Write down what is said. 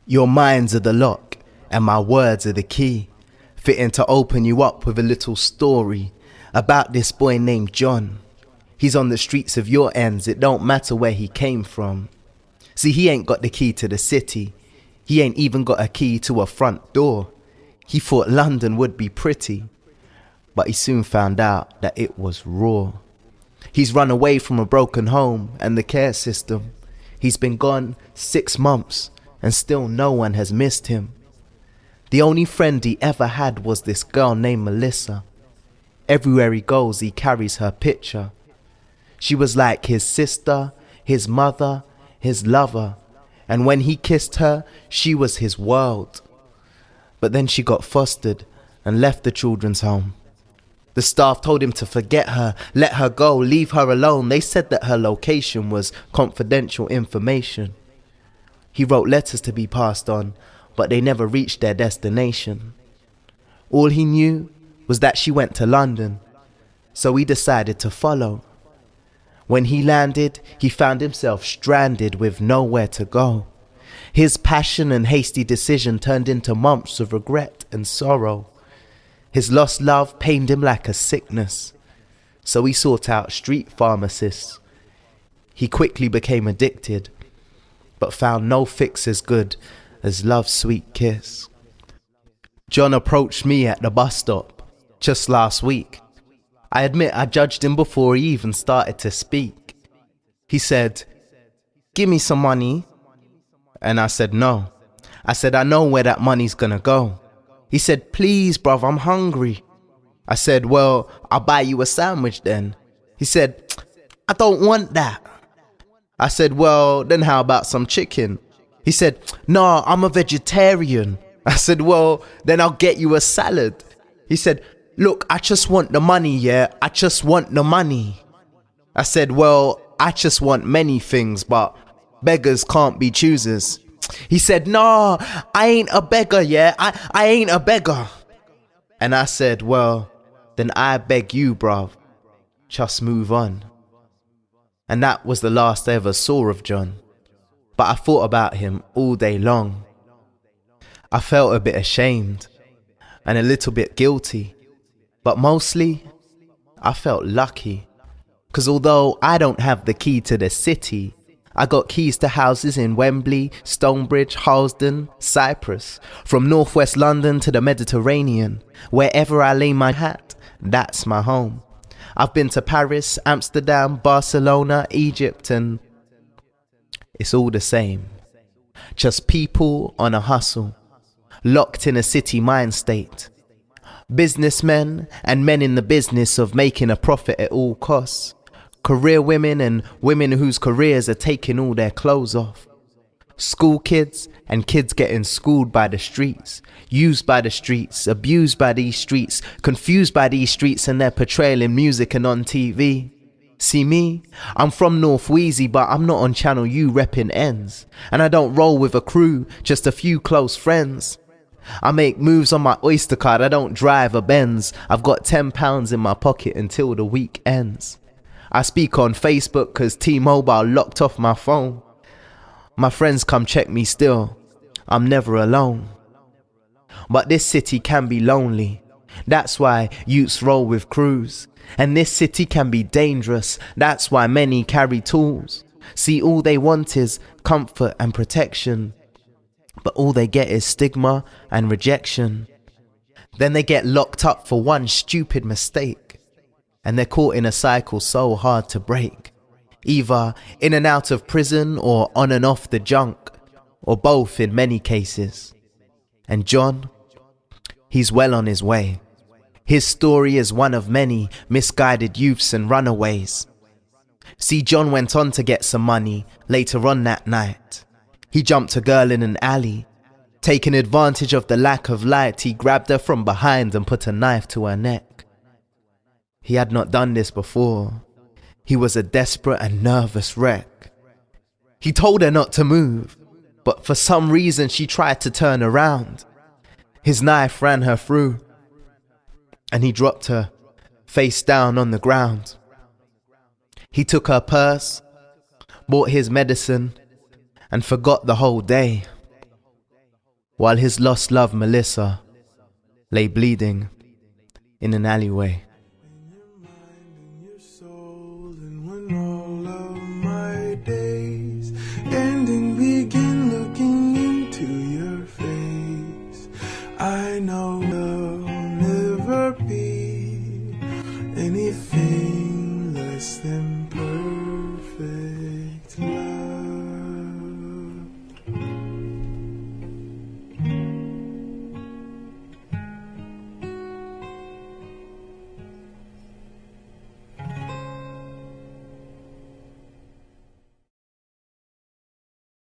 Your minds are the lock, and my words are the key, fitting to open you up with a little story about this boy named John. He's on the streets of your ends, it don't matter where he came from. See, he ain't got the key to the city, he ain't even got a key to a front door. He thought London would be pretty, but he soon found out that it was raw. He's run away from a broken home and the care system. He's been gone 6 months and still no one has missed him. The only friend he ever had was this girl named Melissa. Everywhere he goes, he carries her picture. She was like his sister, his mother, his lover, and when he kissed her, she was his world. But then she got fostered and left the children's home. The staff told him to forget her, let her go, leave her alone. They said that her location was confidential information. He wrote letters to be passed on, but they never reached their destination. All he knew was that she went to London, so he decided to follow. When he landed, he found himself stranded with nowhere to go. His passion and hasty decision turned into months of regret and sorrow. His lost love pained him like a sickness, so he sought out street pharmacists. He quickly became addicted, but found no fix as good as love's sweet kiss. John approached me at the bus stop just last week. I admit I judged him before he even started to speak. He said, "Give me some money." And I said, "No." I said, "I know where that money's gonna go." He said, "Please, bruv, I'm hungry." I said, "Well, I'll buy you a sandwich then." He said, "I don't want that." I said, "Well, then how about some chicken?" He said, "No, I'm a vegetarian." I said, "Well, then I'll get you a salad." He said, "Look, I just want the money, yeah? I just want the money." I said, "Well, I just want many things, but beggars can't be choosers." He said, "No, I ain't a beggar, yeah? I ain't a beggar." And I said, "Well, then I beg you, bruv, just move on." And that was the last I ever saw of John. But I thought about him all day long. I felt a bit ashamed and a little bit guilty. But mostly, I felt lucky. 'Cause although I don't have the key to the city, I got keys to houses in Wembley, Stonebridge, Harlesden, Cyprus. From northwest London to the Mediterranean. Wherever I lay my hat, that's my home. I've been to Paris, Amsterdam, Barcelona, Egypt, and it's all the same. Just people on a hustle, locked in a city mind state. Businessmen and men in the business of making a profit at all costs. Career women and women whose careers are taking all their clothes off. School kids and kids getting schooled by the streets, used by the streets, abused by these streets, confused by these streets and their portrayal in music and on TV. See me? I'm from North Wheezy, but I'm not on Channel U repping ends. And I don't roll with a crew, just a few close friends. I make moves on my Oyster card, I don't drive a Benz. I've got £10 in my pocket until the week ends. I speak on Facebook 'cause T-Mobile locked off my phone. My friends come check me still, I'm never alone. But this city can be lonely, that's why youths roll with crews. And this city can be dangerous, that's why many carry tools. See, all they want is comfort and protection, but all they get is stigma and rejection. Then they get locked up for one stupid mistake, and they're caught in a cycle so hard to break. Either in and out of prison or on and off the junk, or both in many cases. And John, he's well on his way. His story is one of many misguided youths and runaways. See, John went on to get some money later on that night. He jumped a girl in an alley. Taking advantage of the lack of light, he grabbed her from behind and put a knife to her neck. He had not done this before. He was a desperate and nervous wreck. He told her not to move, but for some reason she tried to turn around. His knife ran her through, and he dropped her face down on the ground. He took her purse, bought his medicine, and forgot the whole day. while his lost love Melissa lay bleeding in an alleyway. In your mind and your soul, and when all of my days ending begin looking into your face, I know there'll never be